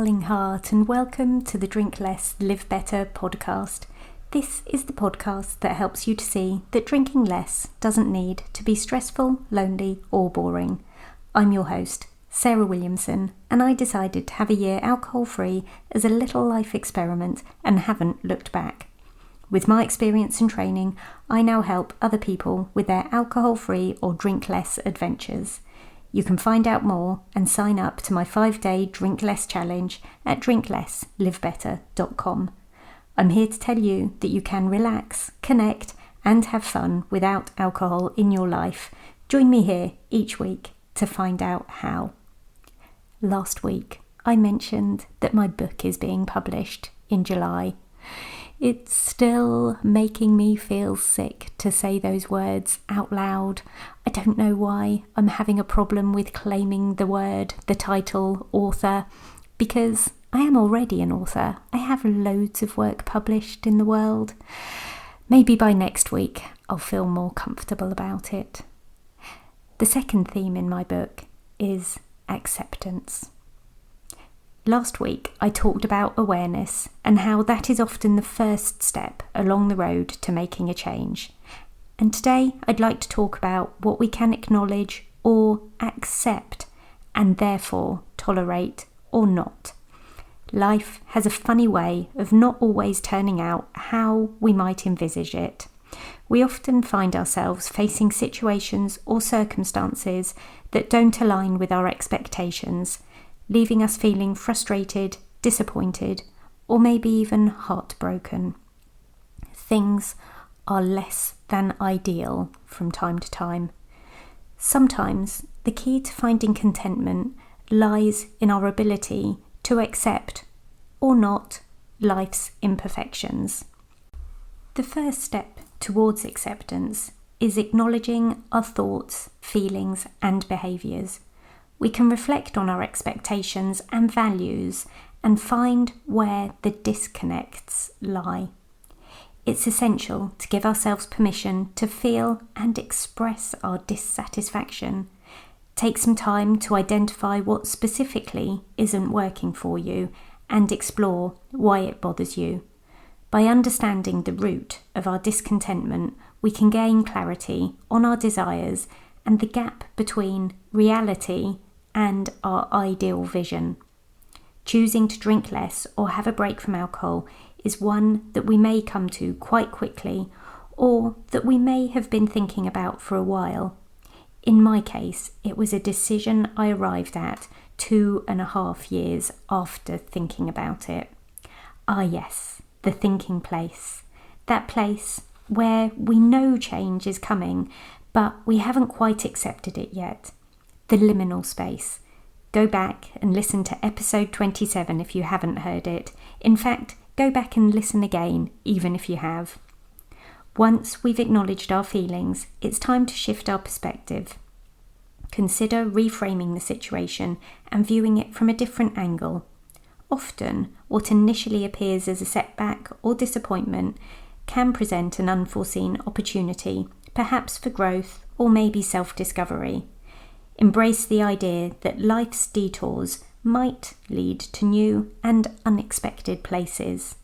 darling heart, and welcome to the Drink Less, Live Better podcast. This is the podcast that helps you to see that drinking less doesn't need to be stressful, lonely or boring. I'm your host, Sarah Williamson, and I decided to have a year alcohol-free as a little life experiment and haven't looked back. With my experience and training, I now help other people with their alcohol-free or drink less adventures. You can find out more and sign up to my 5-day Drink Less challenge at drinklesslivebetter.com. I'm here to tell you that you can relax, connect and have fun without alcohol in your life. Join me here each week to find out how. Last week I mentioned that my book is being published in July. It's still making me feel sick to say those words out loud. I don't know why I'm having a problem with claiming the word, the title, author, because I am already an author. I have loads of work published in the world. Maybe by next week I'll feel more comfortable about it. The second theme in my book is acceptance. Last week I talked about awareness and how that is often the first step along the road to making a change. And today I'd like to talk about what we can acknowledge or accept and therefore tolerate or not. Life has a funny way of not always turning out how we might envisage it. We often find ourselves facing situations or circumstances that don't align with our expectations, leaving us feeling frustrated, disappointed, or maybe even heartbroken. Things are less than ideal from time to time. Sometimes the key to finding contentment lies in our ability to accept or not life's imperfections. The first step towards acceptance is acknowledging our thoughts, feelings, and behaviours. We can reflect on our expectations and values and find where the disconnects lie. It's essential to give ourselves permission to feel and express our dissatisfaction. Take some time to identify what specifically isn't working for you and explore why it bothers you. By understanding the root of our discontentment, we can gain clarity on our desires and the gap between reality and our ideal vision. Choosing to drink less or have a break from alcohol is one that we may come to quite quickly or that we may have been thinking about for a while. In my case, it was a decision I arrived at 2.5 years after thinking about it. Ah yes, the thinking place. That place where we know change is coming, but we haven't quite accepted it yet. The liminal space. Go back and listen to episode 27 if you haven't heard it. In fact, go back and listen again, even if you have. Once we've acknowledged our feelings, it's time to shift our perspective. Consider reframing the situation and viewing it from a different angle. Often, what initially appears as a setback or disappointment can present an unforeseen opportunity, perhaps for growth or maybe self-discovery. Embrace the idea that life's detours might lead to new and unexpected places.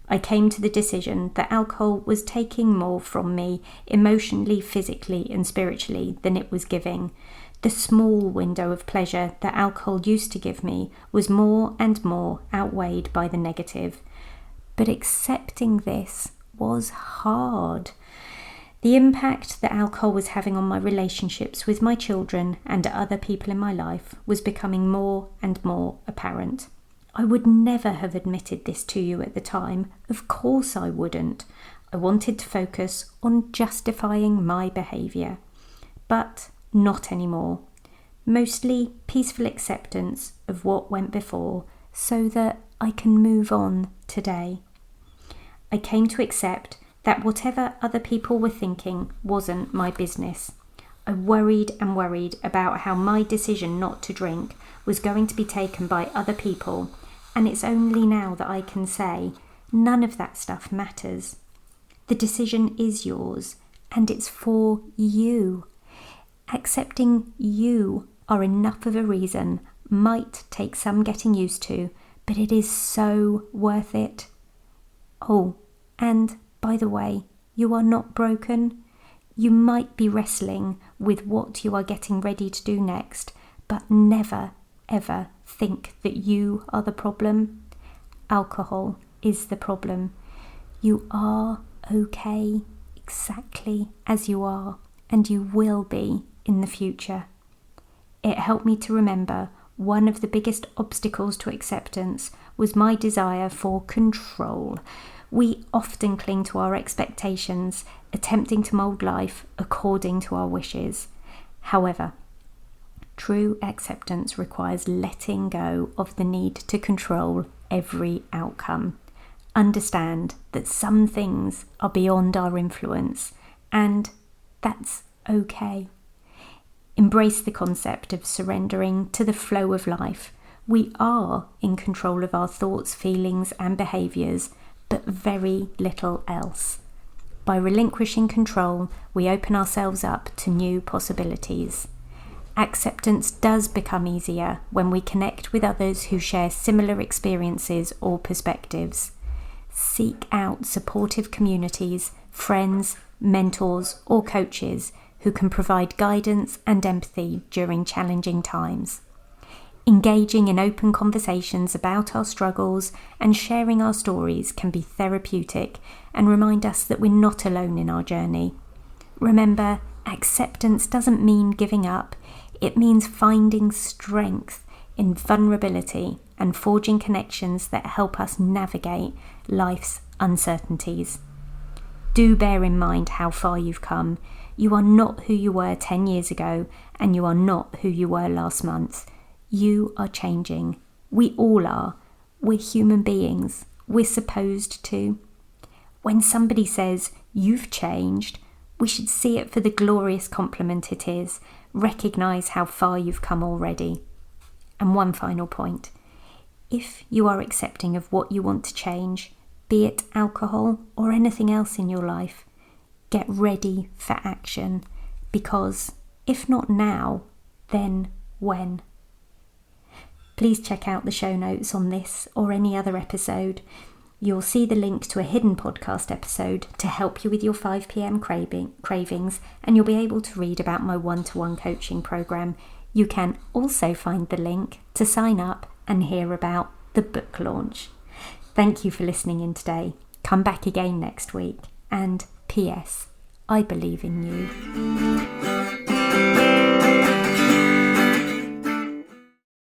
I came to the decision that alcohol was taking more from me emotionally, physically and spiritually than it was giving. The small window of pleasure that alcohol used to give me was more and more outweighed by the negative. But accepting this was hard. The impact that alcohol was having on my relationships with my children and other people in my life was becoming more and more apparent. I would never have admitted this to you at the time. Of course I wouldn't. I wanted to focus on justifying my behaviour. But not anymore. Mostly peaceful acceptance of what went before so that I can move on today. I came to accept that whatever other people were thinking wasn't my business. I worried and worried about how my decision not to drink was going to be taken by other people, and it's only now that I can say none of that stuff matters. The decision is yours, and it's for you. Accepting you are enough of a reason might take some getting used to, but it is so worth it. Oh, and by the way, you are not broken. You might be wrestling with what you are getting ready to do next, but never, ever think that you are the problem. Alcohol is the problem. You are okay exactly as you are, and you will be in the future. It helped me to remember one of the biggest obstacles to acceptance was my desire for control. We often cling to our expectations, attempting to mould life according to our wishes. However, true acceptance requires letting go of the need to control every outcome. Understand that some things are beyond our influence, and that's okay. Embrace the concept of surrendering to the flow of life. We are in control of our thoughts, feelings, and behaviours, but very little else. By relinquishing control, we open ourselves up to new possibilities. Acceptance does become easier when we connect with others who share similar experiences or perspectives. Seek out supportive communities, friends, mentors, or coaches who can provide guidance and empathy during challenging times. Engaging in open conversations about our struggles and sharing our stories can be therapeutic and remind us that we're not alone in our journey. Remember, acceptance doesn't mean giving up. It means finding strength in vulnerability and forging connections that help us navigate life's uncertainties. Do bear in mind how far you've come. You are not who you were 10 years ago, and you are not who you were last month. You are changing. We all are. We're human beings. We're supposed to. When somebody says, "You've changed," we should see it for the glorious compliment it is. Recognise how far you've come already. And one final point. If you are accepting of what you want to change, be it alcohol or anything else in your life, get ready for action, because if not now, then when? Please check out the show notes on this or any other episode. You'll see the link to a hidden podcast episode to help you with your 5 p.m. cravings, and you'll be able to read about my one-to-one coaching program. You can also find the link to sign up and hear about the book launch. Thank you for listening in today. Come back again next week. And P.S. I believe in you.